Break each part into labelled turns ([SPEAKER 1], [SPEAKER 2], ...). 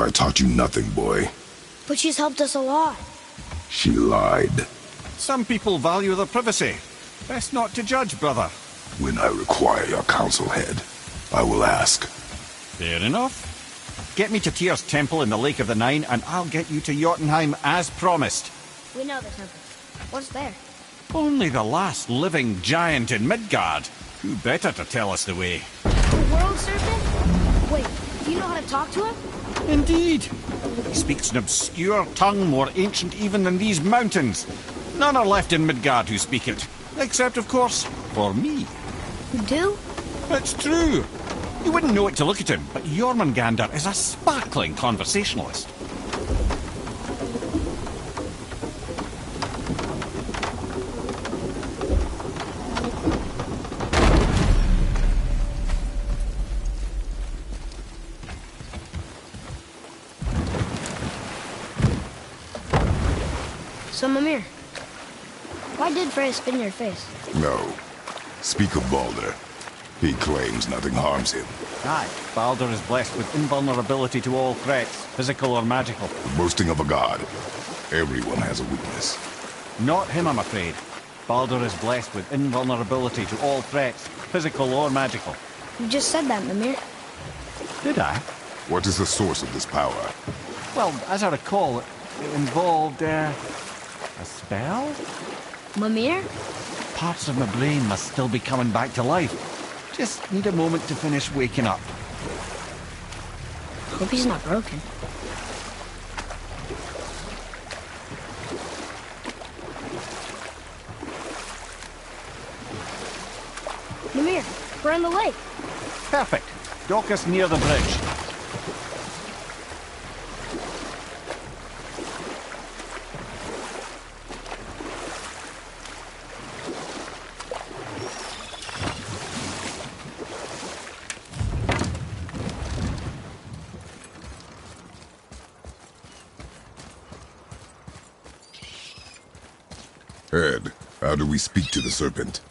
[SPEAKER 1] I taught you nothing, boy.
[SPEAKER 2] But she's helped us a lot.
[SPEAKER 1] She lied.
[SPEAKER 3] Some people value their privacy. Best not to judge, brother.
[SPEAKER 1] When I require your council head, I will ask.
[SPEAKER 3] Fair enough. Get me to Tyr's temple in the Lake of the Nine, and I'll get you to Jotunheim as promised.
[SPEAKER 2] We know the temple. What's there?
[SPEAKER 3] Only the last living giant in Midgard. Who better to tell us the way?
[SPEAKER 2] The world serpent? Wait, do you know how to talk to him?
[SPEAKER 3] Indeed. He speaks an obscure tongue more ancient even than these mountains. None are left in Midgard who speak it. Except, of course, for me.
[SPEAKER 2] You do?
[SPEAKER 3] It's true. You wouldn't know it to look at him, but Jormungandr is a sparkling conversationalist.
[SPEAKER 2] So, Mimir, why did Freya spit in your face?
[SPEAKER 1] No. Speak of Baldur. He claims nothing harms him.
[SPEAKER 3] Aye, Baldur is blessed with invulnerability to all threats, physical or magical.
[SPEAKER 1] The boasting of a god. Everyone has a weakness.
[SPEAKER 3] Not him, I'm afraid. Baldur is blessed with invulnerability to all threats, physical or magical.
[SPEAKER 2] You just said that, Mimir.
[SPEAKER 3] Did I?
[SPEAKER 1] What is the source of this power?
[SPEAKER 3] Well, as I recall, it involved, a spell?
[SPEAKER 2] Mimir?
[SPEAKER 3] Parts of my brain must still be coming back to life. Just need a moment to finish waking up.
[SPEAKER 2] Hope he's not broken. Mimir, we're in the lake.
[SPEAKER 3] Perfect. Dock us near the bridge.
[SPEAKER 1] Ed, how do we speak to the serpent?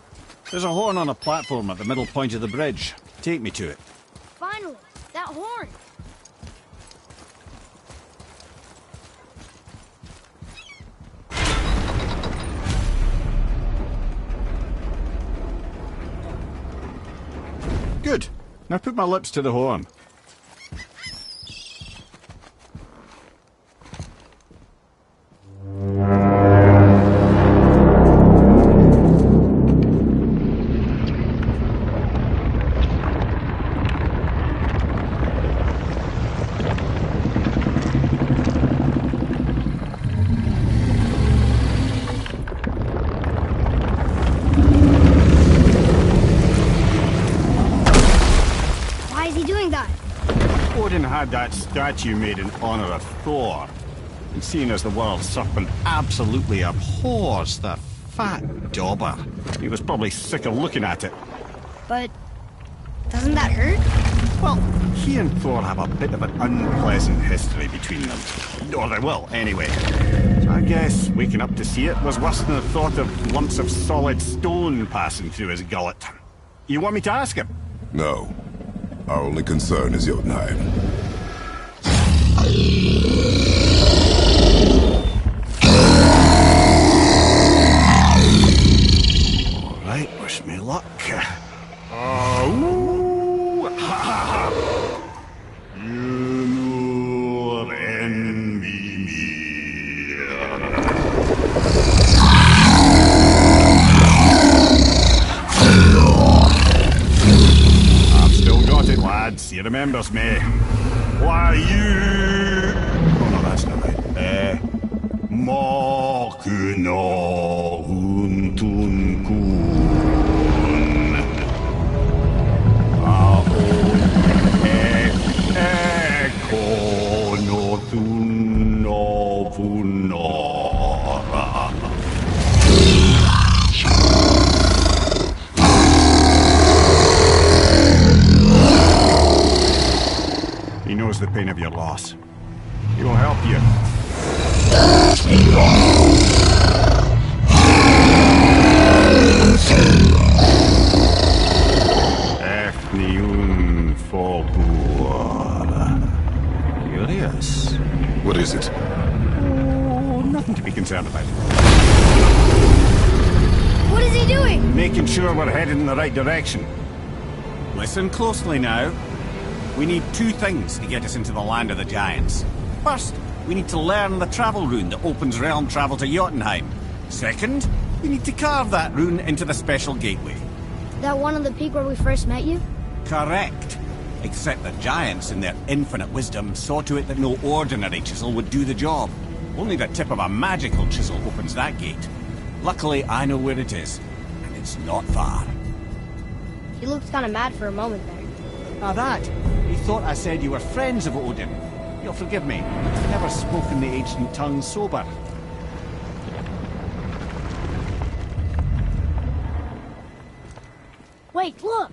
[SPEAKER 3] There's a horn on a platform at the middle point of the bridge. Take me to it.
[SPEAKER 2] Finally, that horn.
[SPEAKER 3] Good. Now put my lips to the horn. Odin had that statue made in honor of Thor. And seeing as the world serpent absolutely abhors the fat dauber, he was probably sick of looking at it.
[SPEAKER 2] But doesn't that hurt?
[SPEAKER 3] Well, he and Thor have a bit of an unpleasant history between them. Or they will, anyway. So I guess waking up to see it was worse than the thought of lumps of solid stone passing through his gullet. You want me to ask him?
[SPEAKER 1] No. Our only concern is Jotunheim.
[SPEAKER 3] All right, wish me luck. Ooh, ha, ha, ha. You envy me. I've still got it, lads. He remembers me. Why you? Oh no, that's not right. Makuna huntun kun. Kono tunno funora. He knows the pain of your loss. He will help you. Efniun folkur. Curious. suspicious.
[SPEAKER 1] What is it?
[SPEAKER 3] Oh, nothing to be concerned about.
[SPEAKER 2] What is he doing?
[SPEAKER 3] Making sure we're headed in the right direction. Listen closely now. We need two things to get us into the land of the giants. First, we need to learn the travel rune that opens realm travel to Jotunheim. Second, we need to carve that rune into the special gateway.
[SPEAKER 2] That one on the peak where we first met you?
[SPEAKER 3] Correct. Except the giants, in their infinite wisdom, saw to it that no ordinary chisel would do the job. Only the tip of a magical chisel opens that gate. Luckily, I know where it is, and it's not far.
[SPEAKER 2] He looked kind of mad for a moment there.
[SPEAKER 3] Now that, he thought I said you were friends of Odin. You'll forgive me, I've never spoken the ancient tongue sober.
[SPEAKER 2] Wait, look!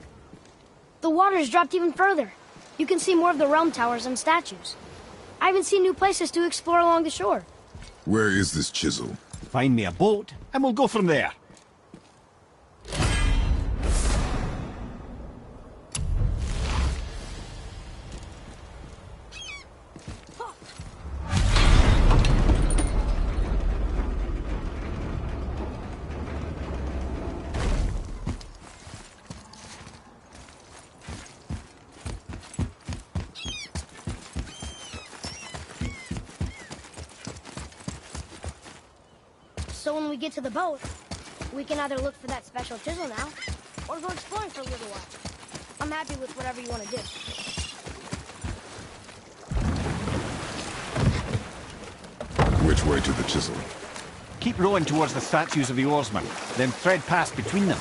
[SPEAKER 2] The water's dropped even further. You can see more of the realm towers and statues. I even see new places to explore along the shore.
[SPEAKER 1] Where is this chisel?
[SPEAKER 3] Find me a boat, and we'll go from there.
[SPEAKER 2] So when we get to the boat, we can either look for that special chisel now, or go exploring for a little while. I'm happy with whatever you want to do.
[SPEAKER 1] Which way to the chisel?
[SPEAKER 3] Keep rowing towards the statues of the oarsmen, then thread past between them.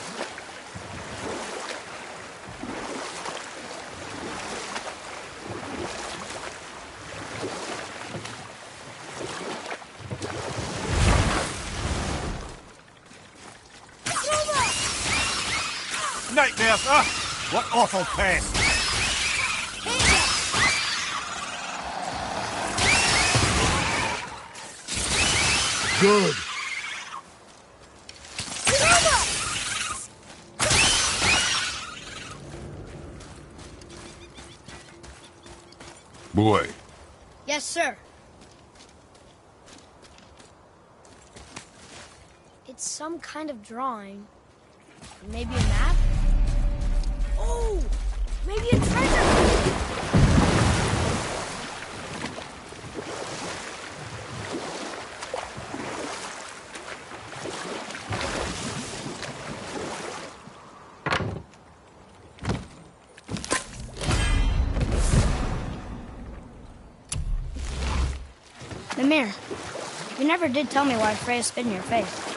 [SPEAKER 3] Nightmares! Ah! What awful pest!
[SPEAKER 1] Good. Boy,
[SPEAKER 2] Yes, sir. It's some kind of drawing. Maybe a map? Oh! Maybe a treasure! Mimir, you never did tell me why Freya spit in your face.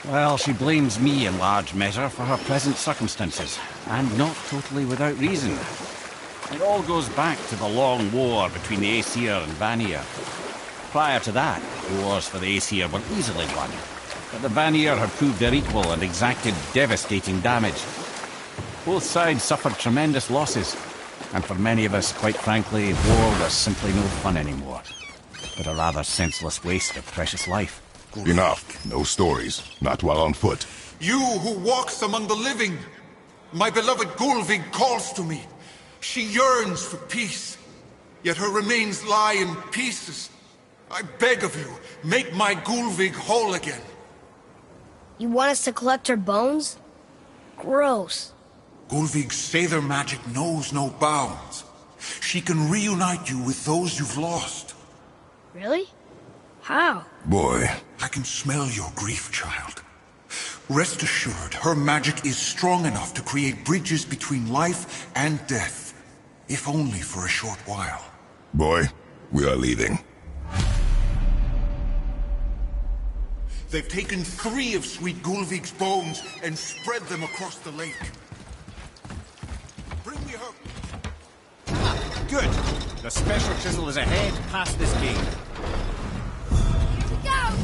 [SPEAKER 3] Well, she blames me in large measure for her present circumstances, and not totally without reason. It all goes back to the long war between the Aesir and Vanir. Prior to that, wars for the Aesir were easily won, but the Vanir had proved their equal and exacted devastating damage. Both sides suffered tremendous losses, and for many of us, quite frankly, war was simply no fun anymore, but a rather senseless waste of precious life.
[SPEAKER 1] enough. No stories. Not while on foot.
[SPEAKER 4] You who walks among the living, my beloved Gulvig calls to me. She yearns for peace, yet her remains lie in pieces. I beg of you, make my Gulvig whole again.
[SPEAKER 2] You want us to collect her bones? Gross.
[SPEAKER 4] Gulvig's Sather magic knows no bounds. She can reunite you with those you've lost.
[SPEAKER 2] Really? How?
[SPEAKER 1] Boy,
[SPEAKER 4] I can smell your grief, child. Rest assured, her magic is strong enough to create bridges between life and death, if only for a short while.
[SPEAKER 1] boy, we are leaving.
[SPEAKER 4] They've taken 3 of Sweet Gulvig's bones and spread them across the lake. Bring me her...
[SPEAKER 3] Good. The special chisel is ahead, past this gate.
[SPEAKER 2] Here we go!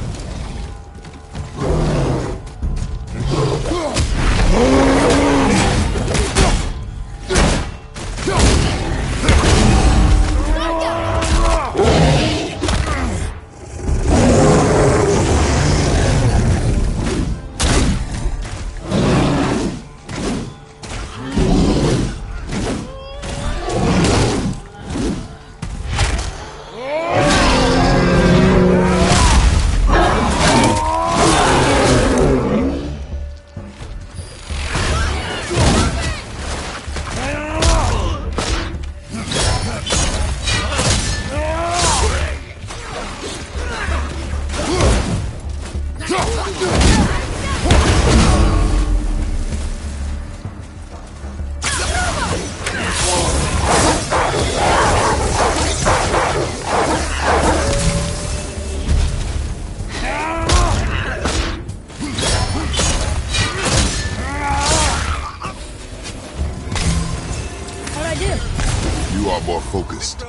[SPEAKER 1] You are more focused.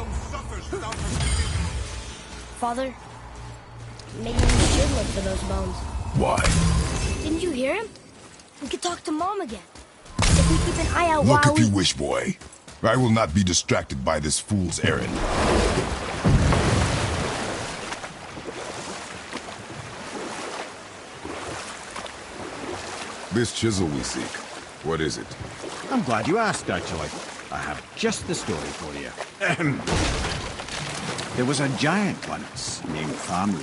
[SPEAKER 2] Father, maybe we should look for those bones.
[SPEAKER 1] Why?
[SPEAKER 2] Didn't you hear him? We could talk to Mom again. If we keep an eye out
[SPEAKER 1] Look
[SPEAKER 2] while
[SPEAKER 1] if you wish, boy. I will not be distracted by this fool's errand. This chisel we seek, what is it?
[SPEAKER 3] I'm glad you asked, actually. I have just the story for you. There was a giant once named Thamur.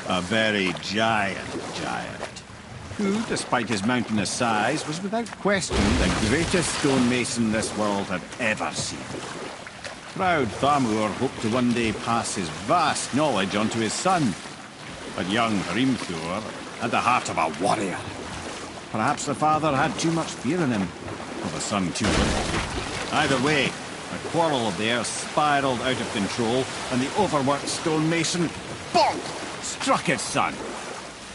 [SPEAKER 3] A very giant, who, despite his mountainous size, was without question the greatest stonemason this world had ever seen. Proud Thamur hoped to one day pass his vast knowledge on to his son. But young Hrimthur had the heart of a warrior. Perhaps the father had too much fear in him, or the son too little. Either way, a quarrel of theirs spiraled out of control, and the overworked stonemason, bonk, struck his son.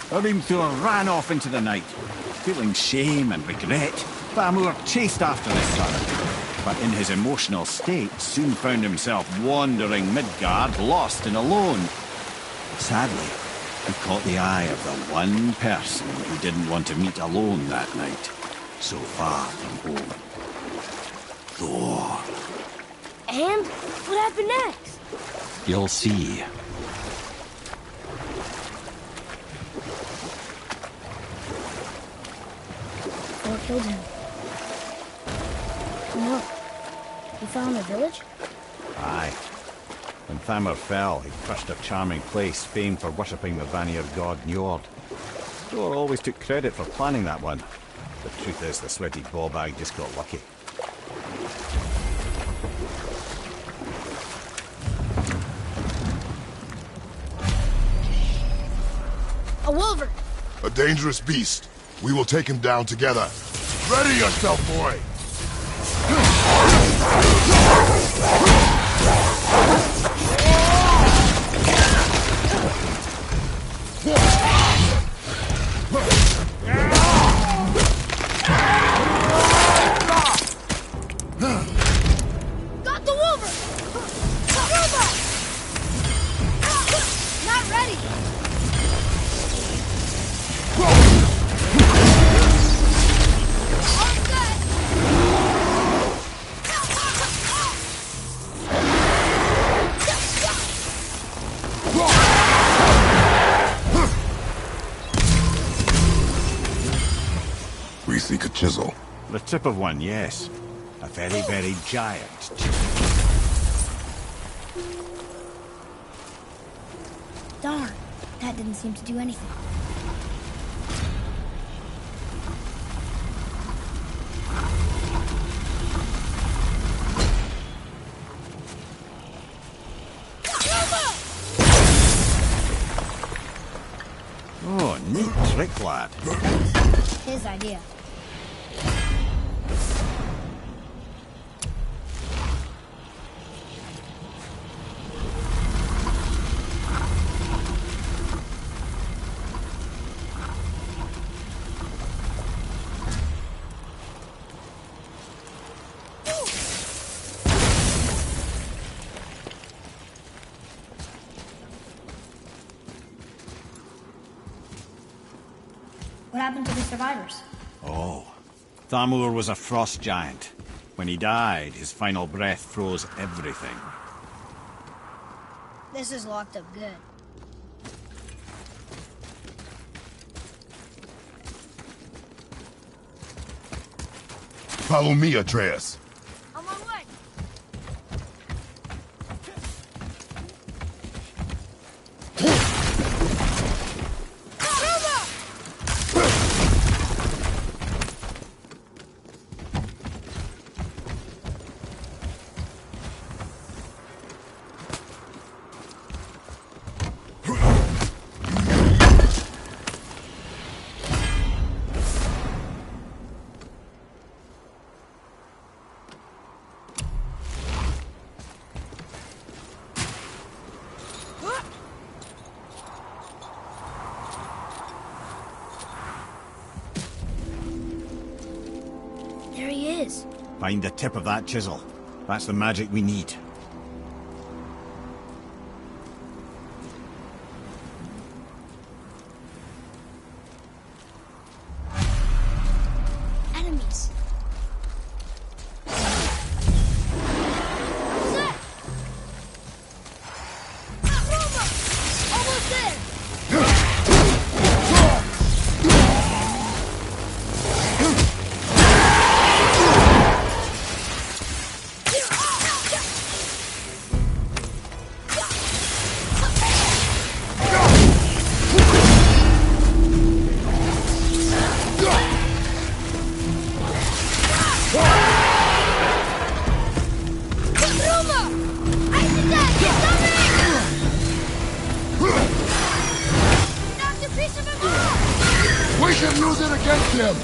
[SPEAKER 3] Hrimthur ran off into the night. Feeling shame and regret, Thamur chased after his son, but in his emotional state soon found himself wandering Midgard, lost and alone. Sadly, he caught the eye of the one person he didn't want to meet alone that night, so far from home. Thor.
[SPEAKER 2] And what happened next?
[SPEAKER 3] You'll see.
[SPEAKER 2] Thor killed him. No. He fell in a village?
[SPEAKER 3] Aye. When Thamur fell, he crushed a charming place famed for worshipping the Vanir god Njord. Thor always took credit for planning that one. The truth is, the sweaty ballbag just got lucky.
[SPEAKER 2] A wolver!
[SPEAKER 1] A dangerous beast. We will take him down together. Ready yourself, boy!
[SPEAKER 2] Got the wolver! Silver! Not ready! All good!
[SPEAKER 1] We seek a chisel.
[SPEAKER 3] The tip of one, yes. A very, very giant chisel.
[SPEAKER 2] Darn, that didn't seem to do anything.
[SPEAKER 3] Oh, neat trick, lad.
[SPEAKER 2] His idea. What happened to the survivors?
[SPEAKER 3] Oh, Thamur was a frost giant. When he died, his final breath froze everything.
[SPEAKER 2] This is locked up good.
[SPEAKER 1] Follow me, Atreus.
[SPEAKER 2] On my way!
[SPEAKER 3] Find the tip of that chisel. That's the magic we need.
[SPEAKER 2] Enemies. What's that? Roma! Almost there!
[SPEAKER 1] We should use it against him!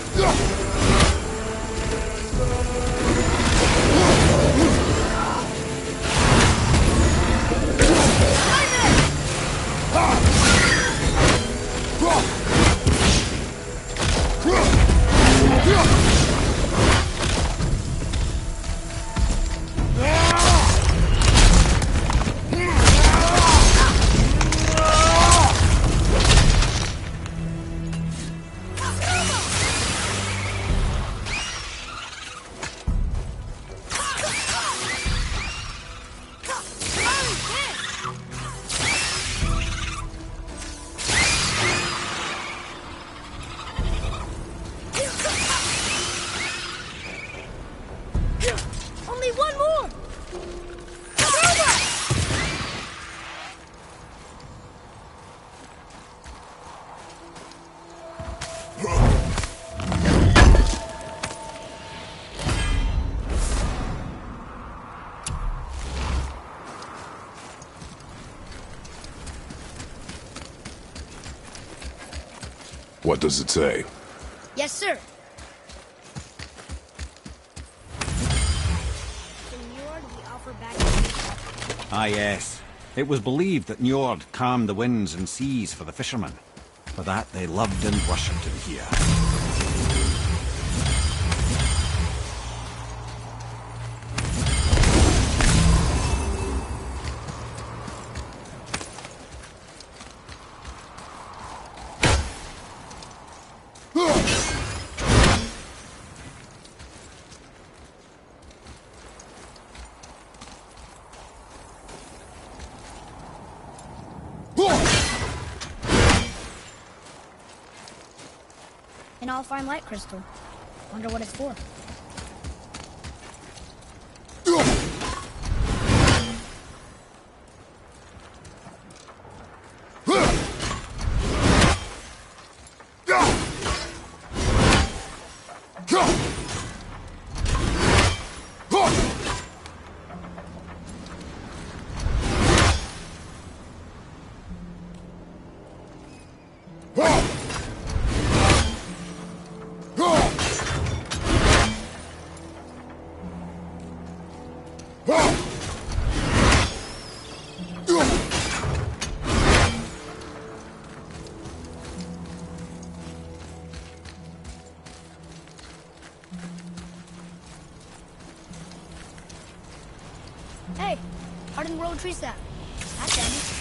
[SPEAKER 2] Only one more!
[SPEAKER 1] What does it say?
[SPEAKER 2] Yes, sir.
[SPEAKER 3] Ah, yes. It was believed that Njord calmed the winds and seas for the fishermen. For that, they loved and worshipped him here.
[SPEAKER 2] An all-fine light crystal. Wonder what it's for. Hey, how did the road trees that? That's handy.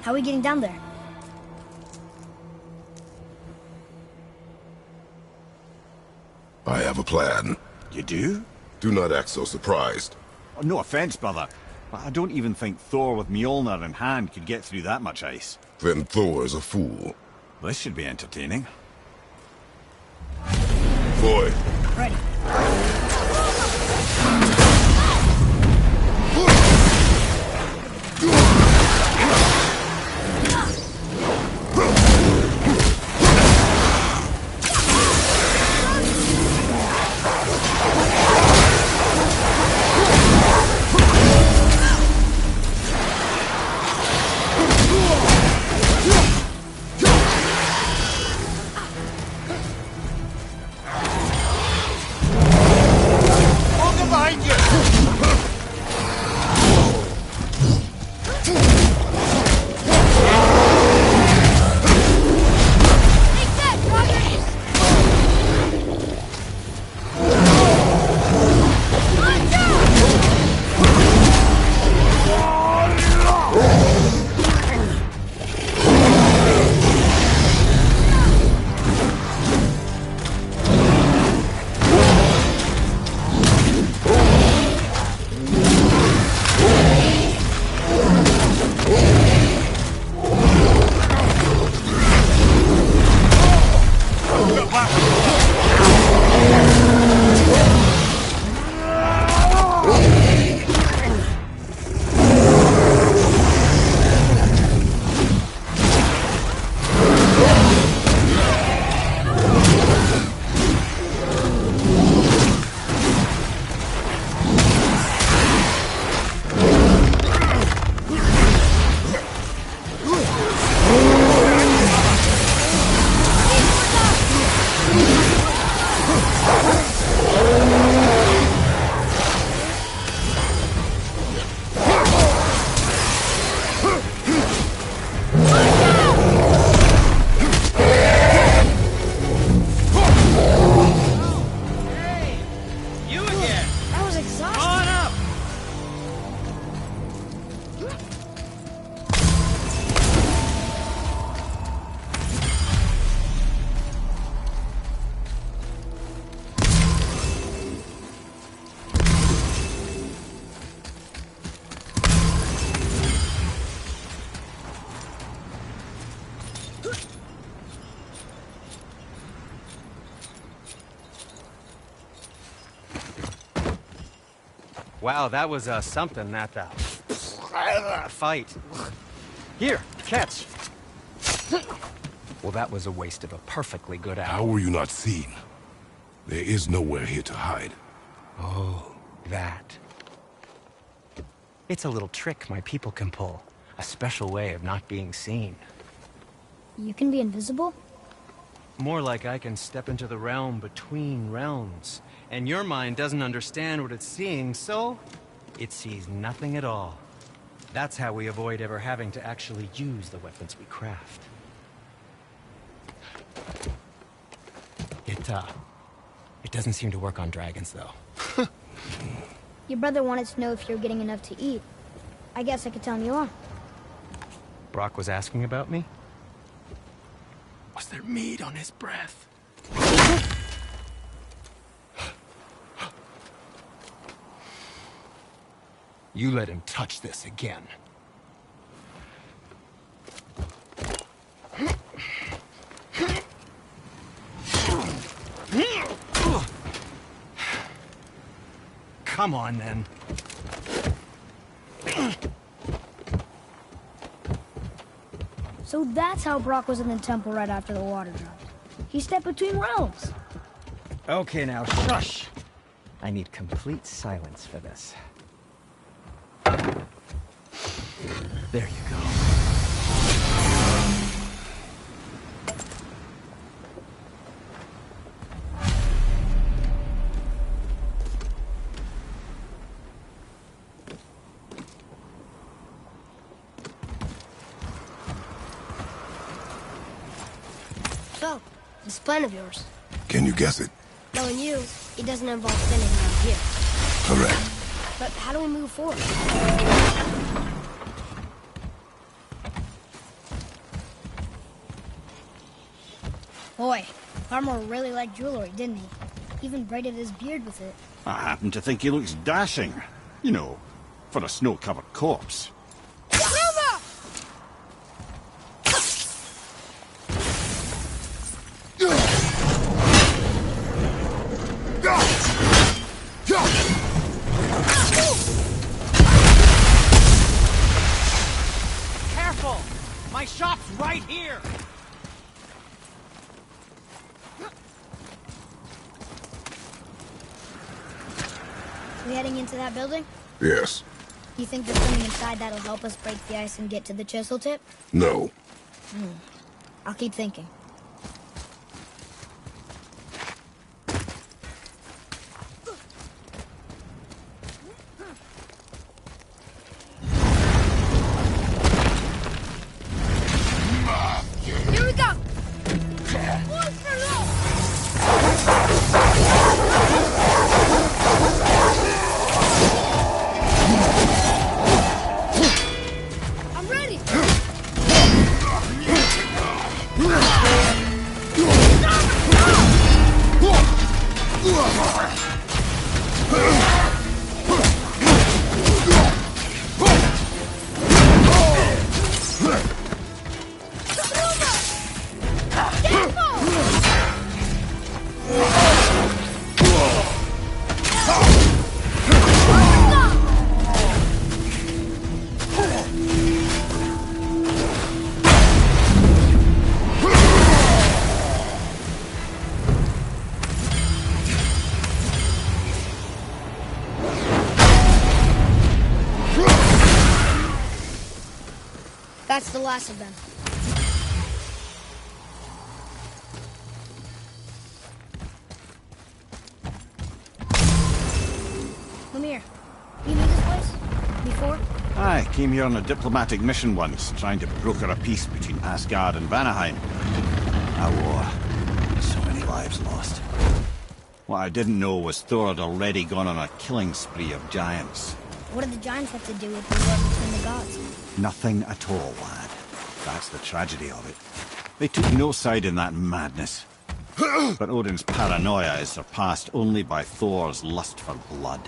[SPEAKER 2] How are we getting down there?
[SPEAKER 1] I have a plan.
[SPEAKER 3] You do?
[SPEAKER 1] Do not act so surprised.
[SPEAKER 3] Oh, no offense, brother, but I don't even think Thor with Mjolnir in hand could get through that much ice.
[SPEAKER 1] Then Thor's a fool.
[SPEAKER 3] This should be entertaining.
[SPEAKER 1] Boy,
[SPEAKER 2] Ready.
[SPEAKER 5] Wow, that was something, that fight. Here, catch. Well, that was a waste of a perfectly good
[SPEAKER 1] how
[SPEAKER 5] hour.
[SPEAKER 1] were you not seen? There is nowhere here to hide.
[SPEAKER 5] Oh, that. It's a little trick my people can pull. A special way of not being seen.
[SPEAKER 2] You can be invisible?
[SPEAKER 5] More like I can step into the realm between realms. And your mind doesn't understand what it's seeing, so it sees nothing at all. That's how we avoid ever having to actually use the weapons we craft. It doesn't seem to work on dragons, though.
[SPEAKER 2] Your brother wanted to know if you're getting enough to eat. I guess I could tell him you are.
[SPEAKER 5] Brock was asking about me? Was there meat on his breath? You let him touch this again. Come on, then.
[SPEAKER 2] So that's how Brock was in the temple right after the water dropped. He stepped between realms.
[SPEAKER 5] Okay, now, shush! I need complete silence for this. There you go.
[SPEAKER 2] So, this plan of yours.
[SPEAKER 1] Can you guess it?
[SPEAKER 2] Knowing you, it doesn't involve standing around here.
[SPEAKER 1] Correct.
[SPEAKER 2] But how do we move forward? Boy, Farmer really liked jewelry, didn't he? Even braided his beard with it.
[SPEAKER 3] I happen to think he looks dashing. You know, for a snow-covered corpse.
[SPEAKER 5] Careful! My shop's right here!
[SPEAKER 2] We heading into that building?
[SPEAKER 1] Yes.
[SPEAKER 2] You think there's something inside that'll help us break the ice and get to the chisel tip?
[SPEAKER 1] No.
[SPEAKER 2] I'll keep thinking. Here we go! One for low! I'm ready! That's the last of them. Come here. You knew this place? Before?
[SPEAKER 3] I came here on a diplomatic mission once, trying to broker a peace between Asgard and Vanaheim. A war. So many lives lost. What I didn't know was Thor had already gone on a killing spree of giants.
[SPEAKER 2] What do the giants have to do with the war between the gods?
[SPEAKER 3] Nothing at all, lad. That's the tragedy of it. They took no side in that madness. But Odin's paranoia is surpassed only by Thor's lust for blood.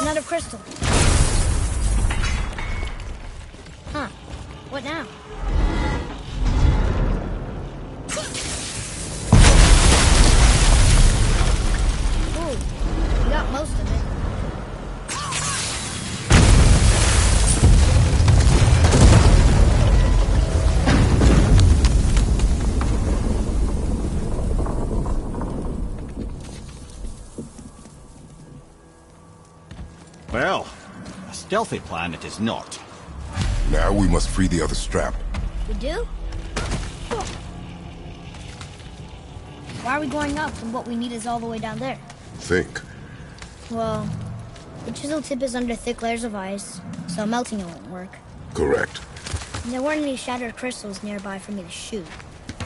[SPEAKER 2] Another crystal. Huh. What now? Ooh, we got most of it.
[SPEAKER 3] Well, a stealthy plan it is not.
[SPEAKER 1] Now we must free the other strap.
[SPEAKER 2] We do? Why are we going up when what we need is all the way down there?
[SPEAKER 1] Think.
[SPEAKER 2] Well, the chisel tip is under thick layers of ice, so melting it won't work.
[SPEAKER 1] Correct.
[SPEAKER 2] And there weren't any shattered crystals nearby for me to shoot,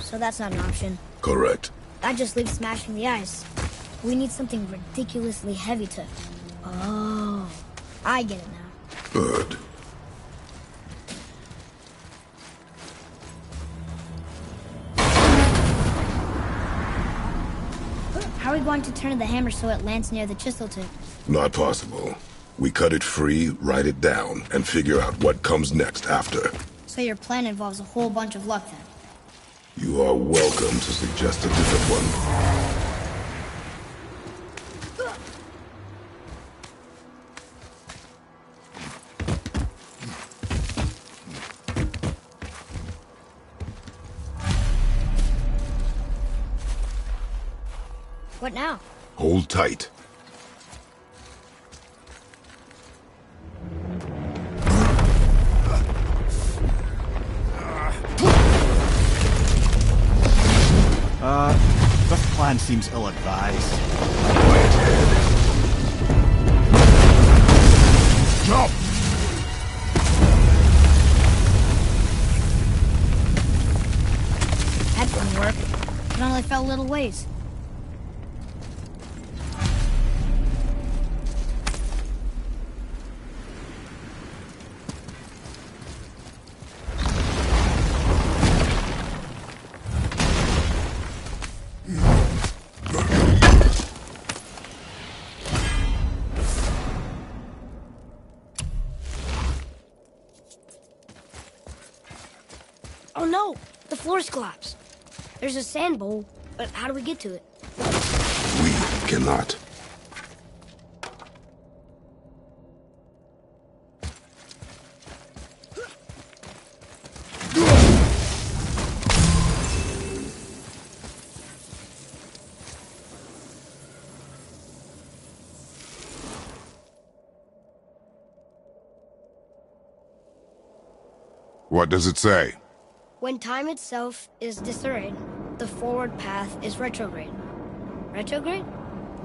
[SPEAKER 2] so that's not an option.
[SPEAKER 1] Correct.
[SPEAKER 2] That just leaves smashing the ice. We need something ridiculously heavy to... Oh, I get it now.
[SPEAKER 1] Good.
[SPEAKER 2] How are we going to turn the hammer so it lands near the chisel tip?
[SPEAKER 1] Not possible. We cut it free, write it down, and figure out what comes next after.
[SPEAKER 2] So your plan involves a whole bunch of luck then?
[SPEAKER 1] You are welcome to suggest a different one.
[SPEAKER 2] What now?
[SPEAKER 1] Hold tight.
[SPEAKER 3] This plan seems ill-advised.
[SPEAKER 1] Quiet head. Jump!
[SPEAKER 2] little ways. Oh no! The floor's collapsed. There's a sand bowl, but how do we get to it?
[SPEAKER 1] We cannot. What does it say?
[SPEAKER 2] When time itself is disarrayed, the forward path is retrograde. Retrograde?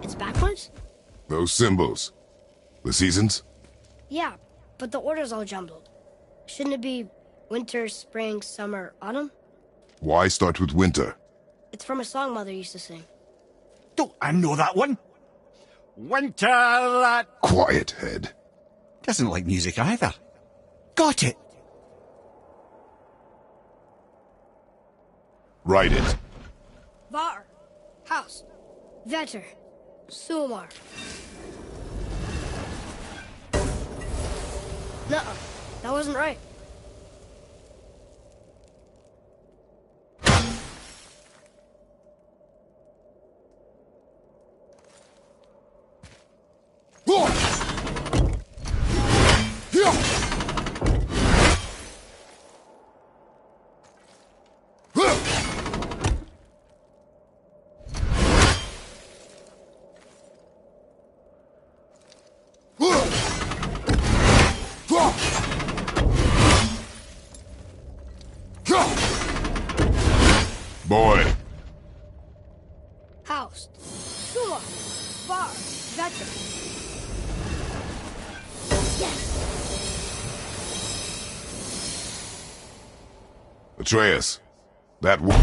[SPEAKER 2] It's backwards?
[SPEAKER 1] Those symbols. The seasons?
[SPEAKER 2] Yeah, but the order's all jumbled. Shouldn't it be winter, spring, summer, autumn?
[SPEAKER 1] Why start with winter?
[SPEAKER 2] It's from a song Mother used to sing.
[SPEAKER 3] Don't I know that one? Winter that...
[SPEAKER 1] Quiet, head.
[SPEAKER 3] Doesn't like music either. Got it.
[SPEAKER 1] Write it.
[SPEAKER 2] Var, House, Vetter, Sumar. Nuh-uh, that wasn't right.
[SPEAKER 1] Boy.
[SPEAKER 2] House, Sumar, Var, Vetter. Yes!
[SPEAKER 1] Atreus. That one.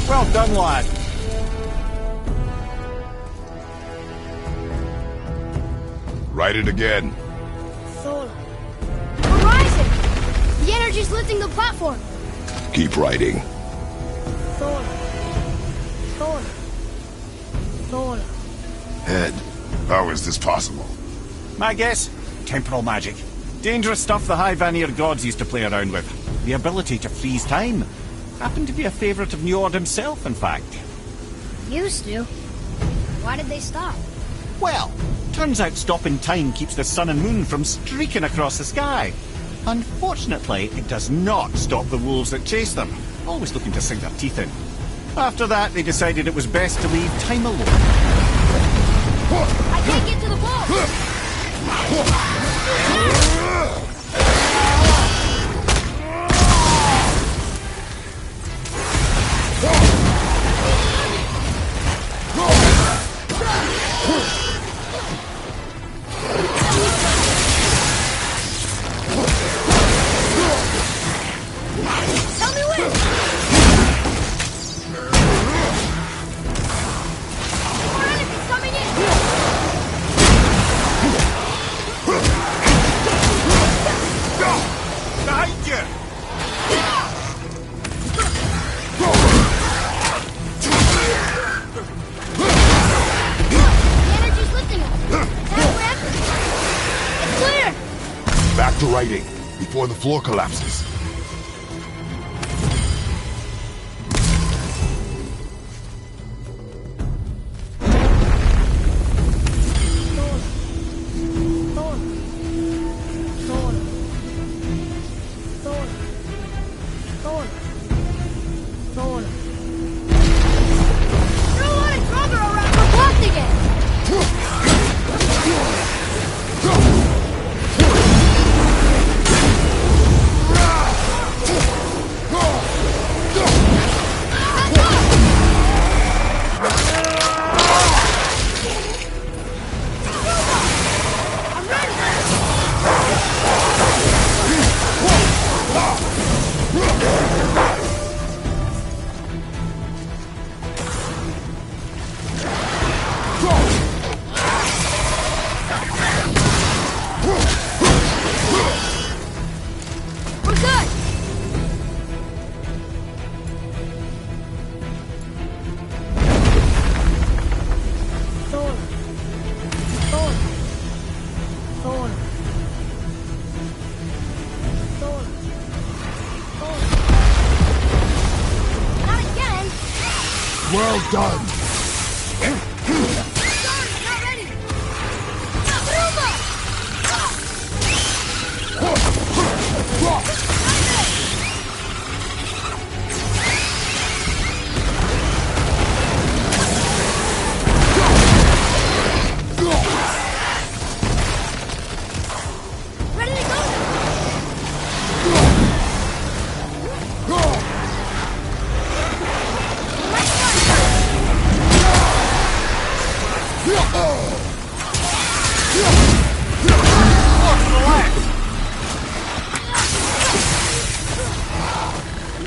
[SPEAKER 3] Well done, lad.
[SPEAKER 1] Write it again.
[SPEAKER 2] Thola. Horizon! The energy's lifting the platform.
[SPEAKER 1] Keep writing.
[SPEAKER 2] Thola. Thola. Thola.
[SPEAKER 1] Head. How is this possible?
[SPEAKER 3] My guess? Temporal magic. Dangerous stuff the High Vanir gods used to play around with. The ability to freeze time. Happened to be a favourite of Njord himself, in fact.
[SPEAKER 2] Used to. Why did they stop?
[SPEAKER 3] Well, turns out stopping time keeps the sun and moon from streaking across the sky. Unfortunately, it does not stop the wolves that chase them, always looking to sink their teeth in. After that, they decided it was best to leave time alone.
[SPEAKER 2] I can't get to the ball! Tell me when! More enemies coming in!
[SPEAKER 3] Behind you!
[SPEAKER 2] The energy's lifting us. It's clear!
[SPEAKER 1] Back to writing, before the floor collapses. done.
[SPEAKER 2] Sorry, not ready. Ready to go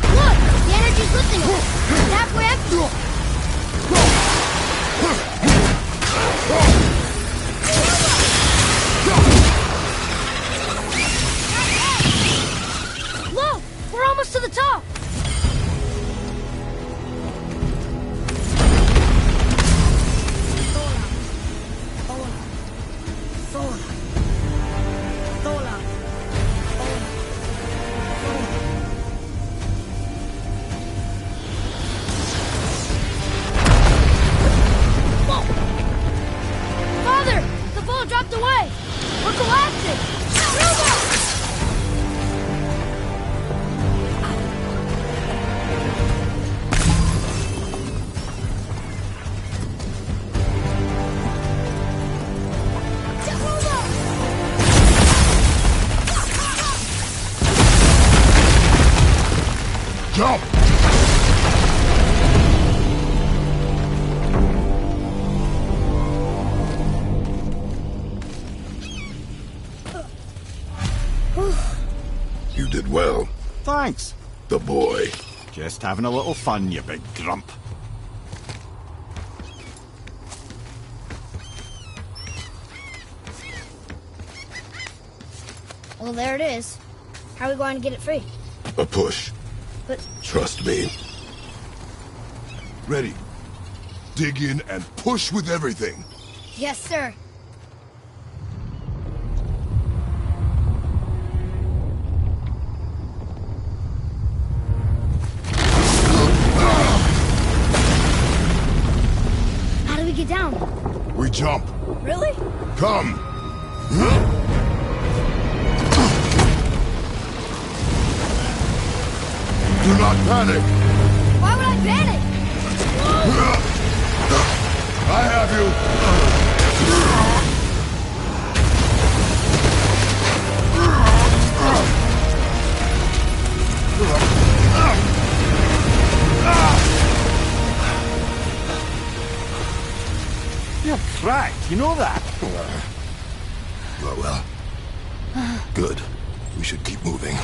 [SPEAKER 2] Look! The energy's lifting us! It's halfway up! Look! We're almost to the top! Father! The ball dropped away! We're collapsing! Ruma!
[SPEAKER 1] Jump! You did well.
[SPEAKER 3] Thanks.
[SPEAKER 1] The boy.
[SPEAKER 3] Just having a little fun, you big grump.
[SPEAKER 2] Well, there it is. How are we going to get it free?
[SPEAKER 1] A push.
[SPEAKER 2] But
[SPEAKER 1] Trust me. Ready. Dig in and push with everything.
[SPEAKER 2] yes, sir. How do we get down?
[SPEAKER 1] We jump.
[SPEAKER 2] Really?
[SPEAKER 1] Come. Do not panic.
[SPEAKER 2] Why would I panic?
[SPEAKER 1] I have you.
[SPEAKER 3] You're cracked, you know that?
[SPEAKER 1] Well. Good. We should keep moving.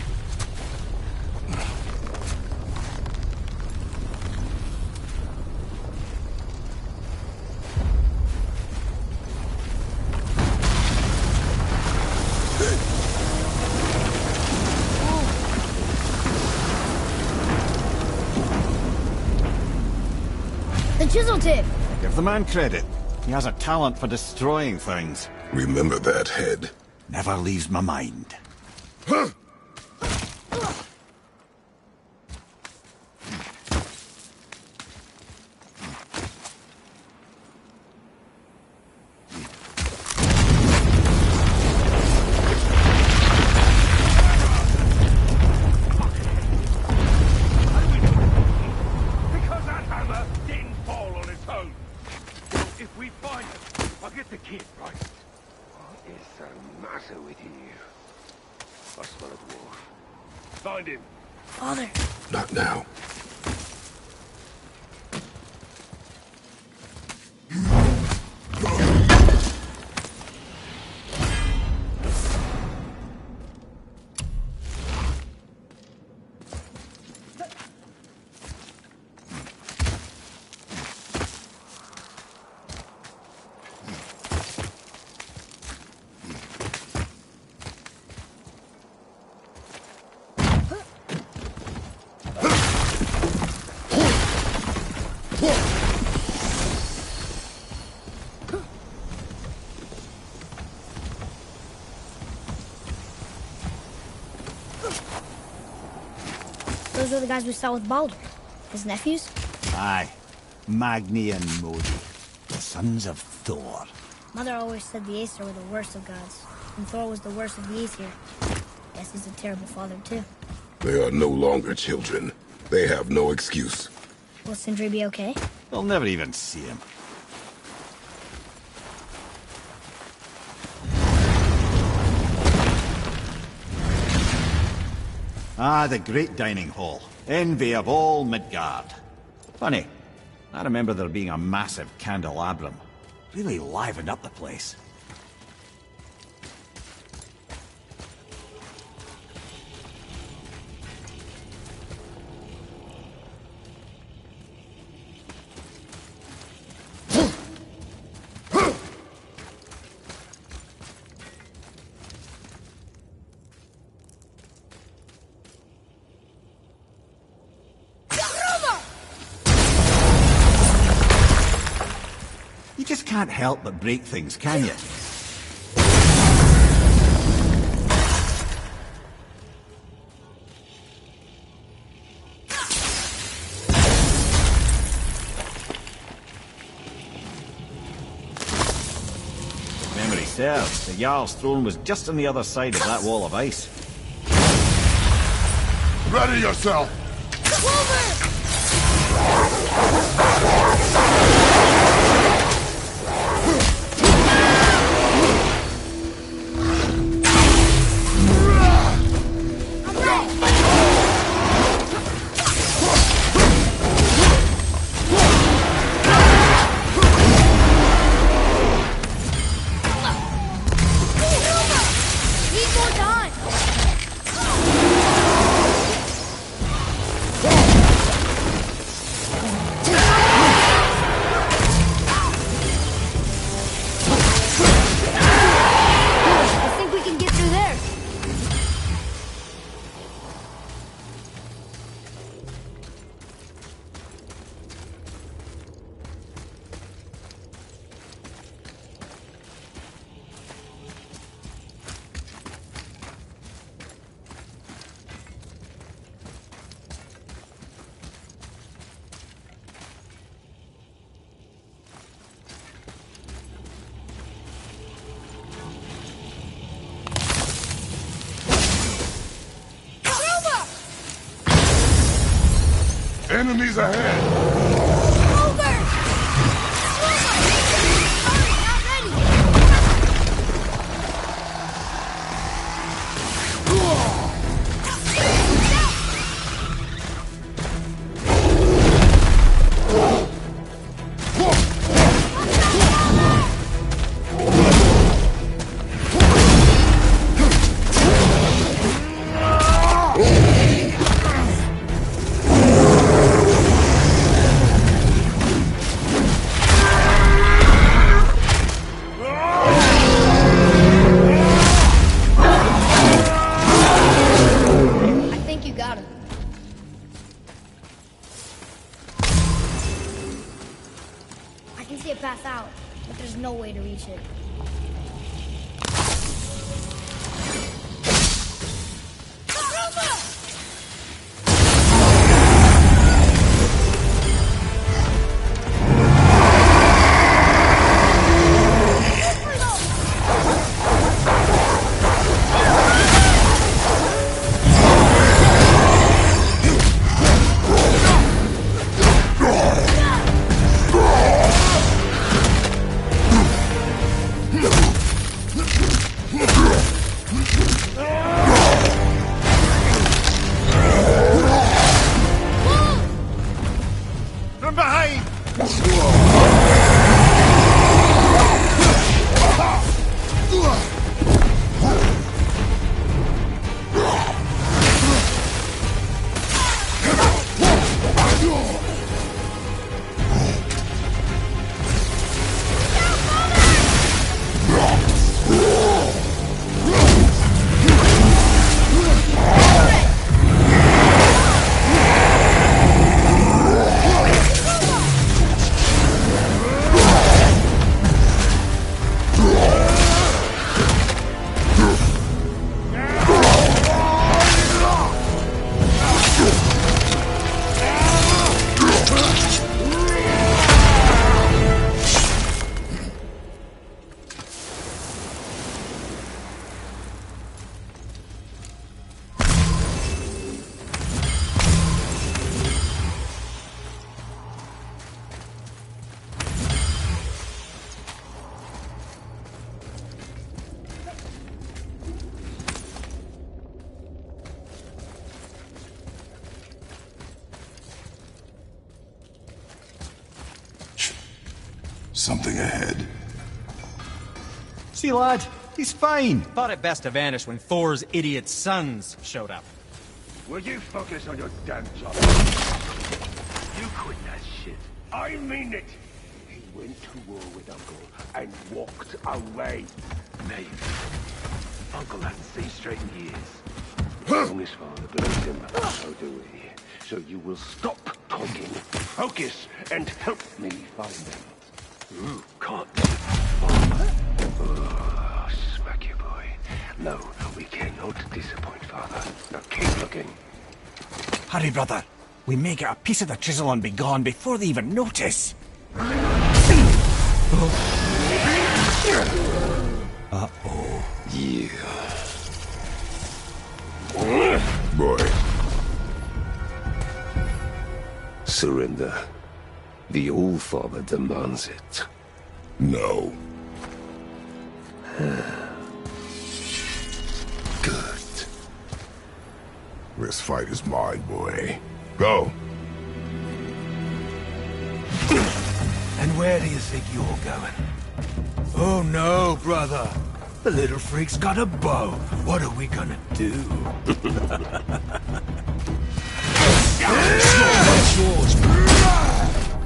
[SPEAKER 2] The chisel tip.
[SPEAKER 3] Give the man credit. He has a talent for destroying things.
[SPEAKER 1] Remember that head.
[SPEAKER 3] Never leaves my mind.
[SPEAKER 6] Because that hammer didn't fall on its own. Well, if we find it, I'll get the kid, right? What is the matter with you? I smell a dwarf. Find him.
[SPEAKER 2] Father.
[SPEAKER 1] Not now.
[SPEAKER 2] Those were the guys we saw with Baldur. His nephews?
[SPEAKER 3] Aye. Magni and Modi, the sons of Thor.
[SPEAKER 2] Mother always said the Aesir were the worst of gods, and Thor was the worst of the Aesir. Guess he's a terrible father, too.
[SPEAKER 1] They are no longer children. They have no excuse.
[SPEAKER 2] Will Sindri be okay?
[SPEAKER 3] They'll never even see him. Ah, the great dining hall. Envy of all Midgard. Funny, I remember there being a massive candelabrum. Really livened up the place. You just can't help but break things, can you? Memory serves, the Jarl's throne was just on the other side of that wall of ice.
[SPEAKER 1] Ready yourself!
[SPEAKER 2] Need more time! I think we can get through there.
[SPEAKER 1] Enemies ahead!
[SPEAKER 2] Over! Sorry, not ready! I think you got him. I can see a path out, but there's no way to reach it.
[SPEAKER 1] No! Something ahead.
[SPEAKER 3] See, lad, he's fine.
[SPEAKER 5] Thought it best to vanish when Thor's idiot sons showed up.
[SPEAKER 6] Will you focus on your damn job? You quit that shit. I mean it. He went to war with Uncle and walked away. Maybe. Uncle hadn't seen straight in years. As long as father believes him, so do we. So you will stop talking, focus, and help me find them. You can't father. Oh, smack you, boy. No, we cannot disappoint father. Now keep looking.
[SPEAKER 3] Hurry, brother. We may get a piece of the chisel and be gone before they even notice. Uh-oh.
[SPEAKER 6] Yeah.
[SPEAKER 1] Boy.
[SPEAKER 6] Surrender. The All-Father demands it.
[SPEAKER 1] No.
[SPEAKER 6] Good.
[SPEAKER 1] This fight is mine, boy. Go.
[SPEAKER 7] And where do you think you're going? Oh no, brother. The little freak's got a bow. What are we gonna do? It's yours.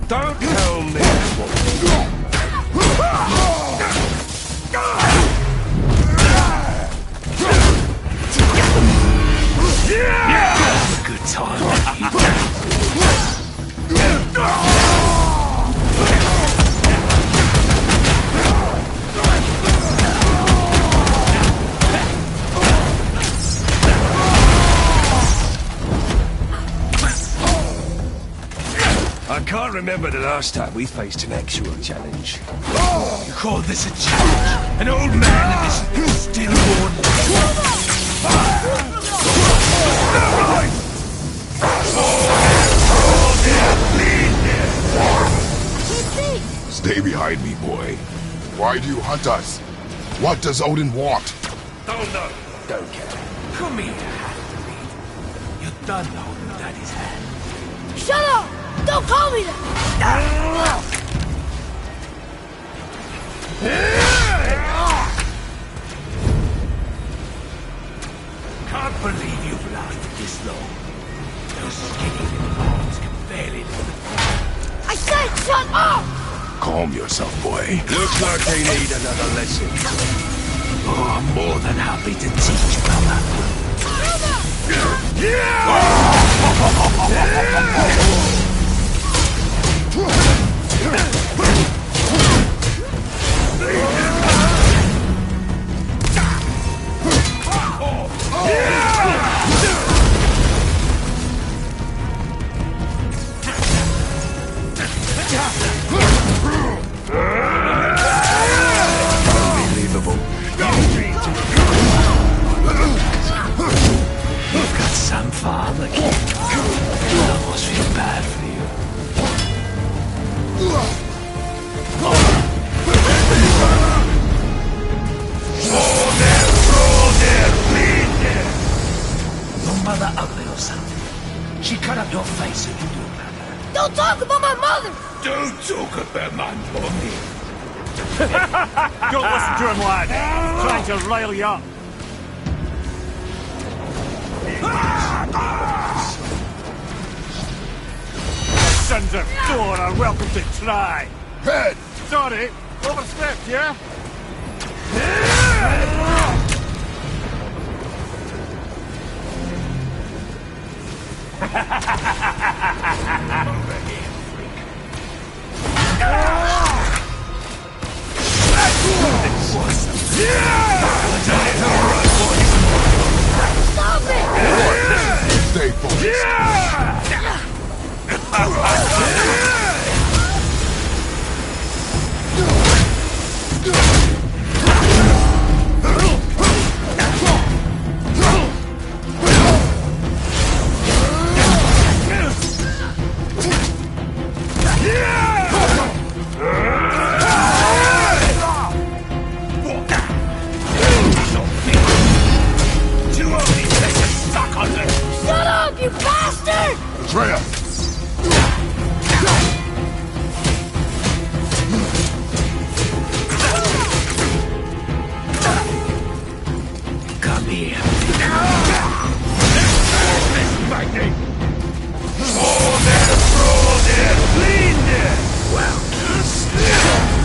[SPEAKER 6] Don't tell me what
[SPEAKER 7] Have a good time.
[SPEAKER 6] I can't remember the last time we faced an actual challenge.
[SPEAKER 7] You call this a challenge? An old man and this stillborn.
[SPEAKER 1] Stay behind me, boy. Why do you hunt us? What does Odin want?
[SPEAKER 6] Don't know. Don't care.
[SPEAKER 7] Come here, half-breed. You done holding Daddy's hand.
[SPEAKER 2] Shut up! Don't call me that!
[SPEAKER 7] Can't believe you've lasted this long. Those skinny little arms can barely lift the
[SPEAKER 2] I said shut up!
[SPEAKER 1] Calm yourself, boy.
[SPEAKER 6] Looks like they need another lesson.
[SPEAKER 7] Oh, I'm more than happy to teach, brother.
[SPEAKER 6] Unbelievable.
[SPEAKER 7] You've got some father, kid. I almost feel bad for you. Your mother ugly or something. She cut up your face if you do that.
[SPEAKER 2] Don't talk about my mother!
[SPEAKER 6] Don't talk about my mommy.
[SPEAKER 3] Don't listen to him, lad. Trying to rile you up. Sons of Thor are welcome to try.
[SPEAKER 1] Head!
[SPEAKER 3] Sorry, overstepped, yeah?
[SPEAKER 2] Stop it!
[SPEAKER 1] Stay focused.
[SPEAKER 2] Shut up, you bastard!
[SPEAKER 1] Atreus!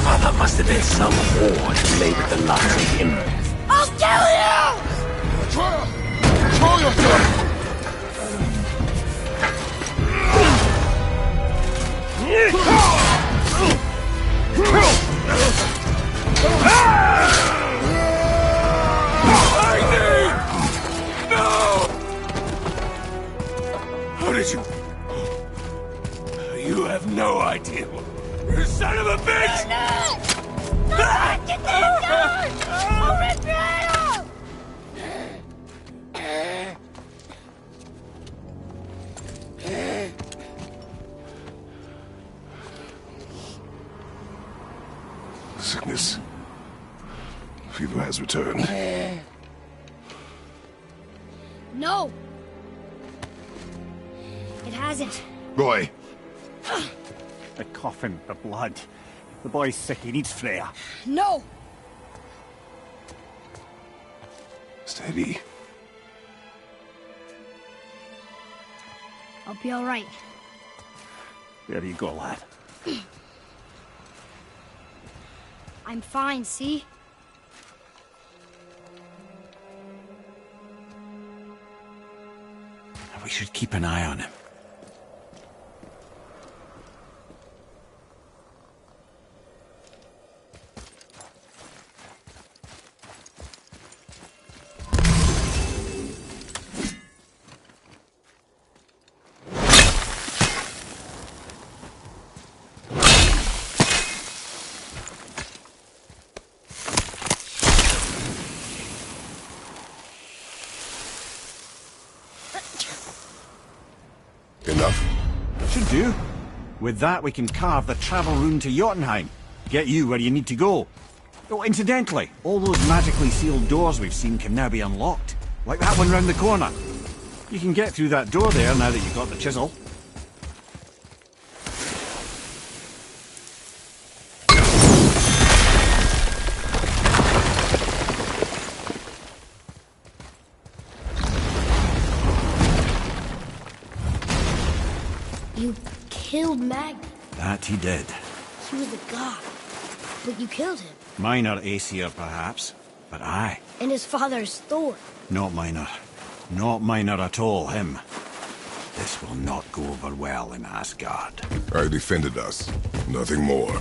[SPEAKER 7] Mother must have been some whore to lay with the likes of him.
[SPEAKER 2] I'll kill you!
[SPEAKER 4] Control yourself!
[SPEAKER 7] How did you... You have no idea. You son of a bitch!
[SPEAKER 2] Get the gun! I'll rip your head off!
[SPEAKER 1] Sickness. Fever has returned.
[SPEAKER 2] No! It hasn't.
[SPEAKER 1] Roy,
[SPEAKER 3] The coffin, the blood. The boy's sick, he needs Freya.
[SPEAKER 2] No!
[SPEAKER 1] steady.
[SPEAKER 2] I'll be all right.
[SPEAKER 3] There you go, lad.
[SPEAKER 2] I'm fine, see?
[SPEAKER 3] We should keep an eye on him.
[SPEAKER 1] Enough?
[SPEAKER 3] Should do. With that, we can carve the travel rune to Jotunheim. Get you where you need to go. Oh, incidentally, all those magically sealed doors we've seen can now be unlocked. Like that one round the corner. You can get through that door there now that you've got the chisel.
[SPEAKER 2] You killed Magni.
[SPEAKER 3] That he did.
[SPEAKER 2] He was a god. But you killed him.
[SPEAKER 3] Minor Aesir, perhaps. But I.
[SPEAKER 2] And his father's Thor.
[SPEAKER 3] Not minor. Not minor at all, him. This will not go over well in Asgard.
[SPEAKER 1] I defended us. Nothing more.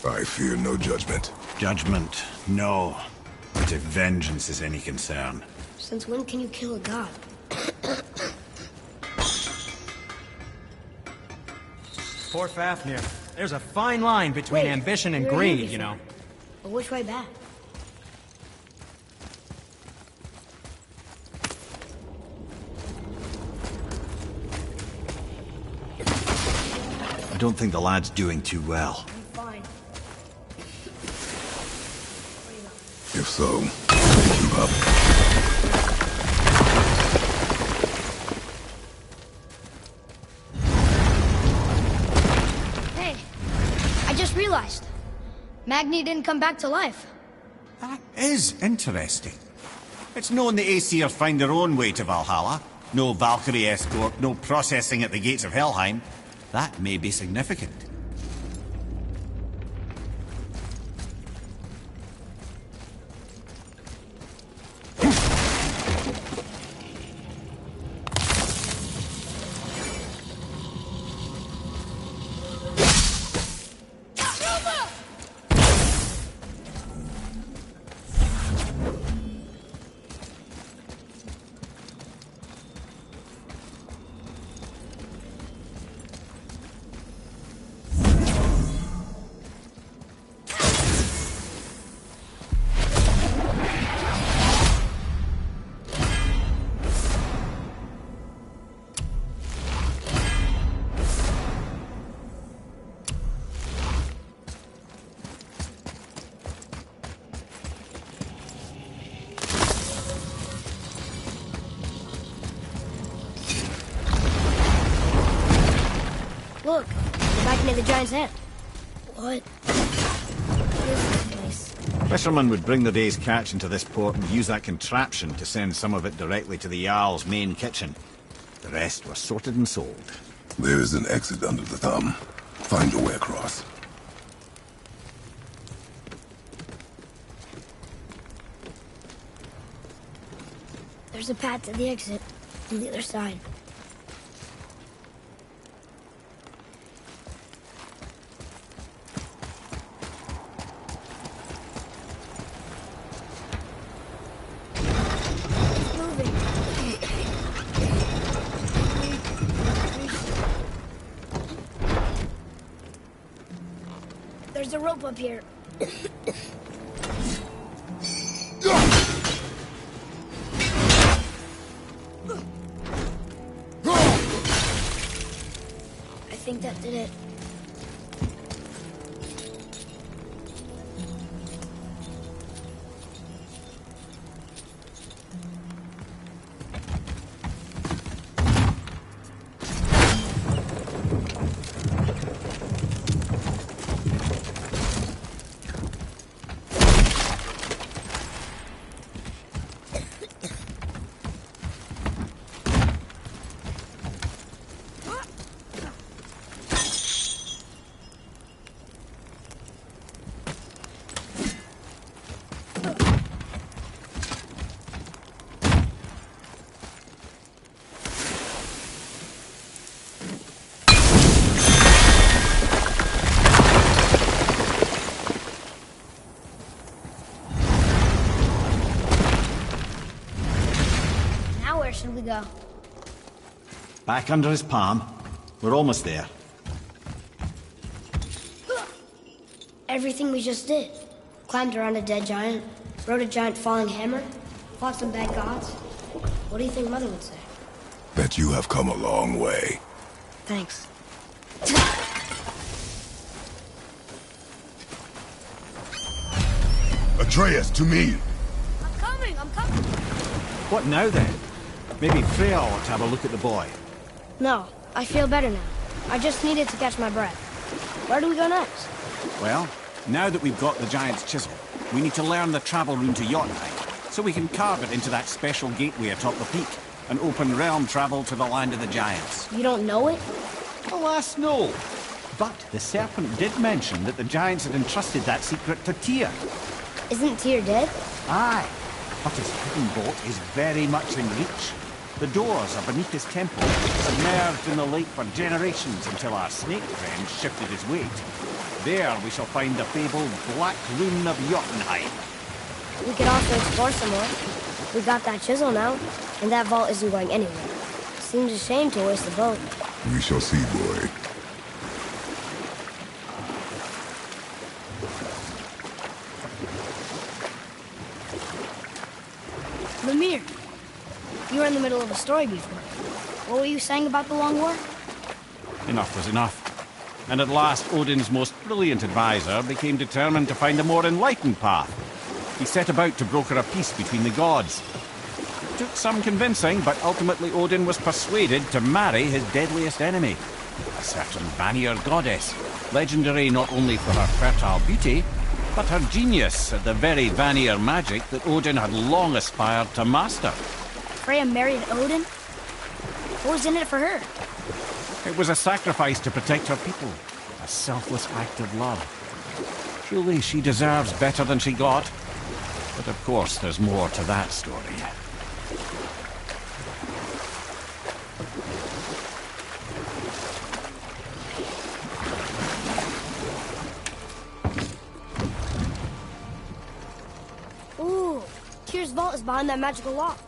[SPEAKER 1] I fear no judgment.
[SPEAKER 3] Judgment, no. But if vengeance is any concern.
[SPEAKER 2] Since when can you kill a god?
[SPEAKER 5] Poor Fafnir. There's a fine line between
[SPEAKER 2] Wait,
[SPEAKER 5] ambition and
[SPEAKER 2] we were here
[SPEAKER 5] greed, you
[SPEAKER 2] before.
[SPEAKER 5] know.
[SPEAKER 2] But which way back?
[SPEAKER 3] I don't think the lad's doing too well.
[SPEAKER 2] I'm fine.
[SPEAKER 1] If so, pick him up.
[SPEAKER 2] Hey, I just realized. Magni didn't come back to life.
[SPEAKER 3] That is interesting. It's known the Aesir find their own way to Valhalla. No Valkyrie escort, no processing at the gates of Helheim. That may be significant.
[SPEAKER 2] Look, we're back near the giant's head. What is this place?
[SPEAKER 3] Fishermen would bring the day's catch into this port and use that contraption to send some of it directly to the Jarl's main kitchen. The rest were sorted and sold.
[SPEAKER 1] There is an exit under the thumb. Find your way across.
[SPEAKER 2] There's a path to the exit on the other side. It's moving. There's a rope up here. I think that did it. Where should we go?
[SPEAKER 3] Back under his palm. We're almost there.
[SPEAKER 2] Everything we just did. Climbed around a dead giant, rode a giant falling hammer, fought some bad gods. What do you think Mother would say?
[SPEAKER 1] That you have come a long way.
[SPEAKER 2] Thanks.
[SPEAKER 1] Atreus, to me!
[SPEAKER 2] I'm coming!
[SPEAKER 3] What now then? Maybe Freya ought to have a look at the boy.
[SPEAKER 2] No, I feel better now. I just needed to catch my breath. Where do we go next?
[SPEAKER 3] Well, now that we've got the giant's chisel, we need to learn the travel rune to Jotunheim, so we can carve it into that special gateway atop the peak, and open realm travel to the land of the giants.
[SPEAKER 2] You don't know it?
[SPEAKER 3] Alas, no. But the serpent did mention that the giants had entrusted that secret to Tyr.
[SPEAKER 2] Isn't Tyr dead?
[SPEAKER 3] Aye, but his hidden boat is very much in reach. The doors are beneath his temple, submerged in the lake for generations until our snake friend shifted his weight. There we shall find the fabled Black Rune of Jotunheim.
[SPEAKER 2] We could also explore some more. We got that chisel now, and that vault isn't going anywhere. Seems a shame to waste the boat.
[SPEAKER 1] We shall see, boy.
[SPEAKER 2] Lemire, you were in the middle of a story before. What were you saying about the Long War?
[SPEAKER 3] Enough was enough. And at last, Odin's most brilliant advisor became determined to find a more enlightened path. He set about to broker a peace between the gods. It took some convincing, but ultimately Odin was persuaded to marry his deadliest enemy, a certain Vanir goddess, legendary not only for her fertile beauty, but her genius at the very Vanir magic that Odin had long aspired to master.
[SPEAKER 2] Freya married Odin? What was in it for her?
[SPEAKER 3] It was a sacrifice to protect her people, a selfless act of love. Truly, she deserves better than she got. But of course, there's more to that story.
[SPEAKER 2] Ooh, Tyr's vault is behind that magical lock.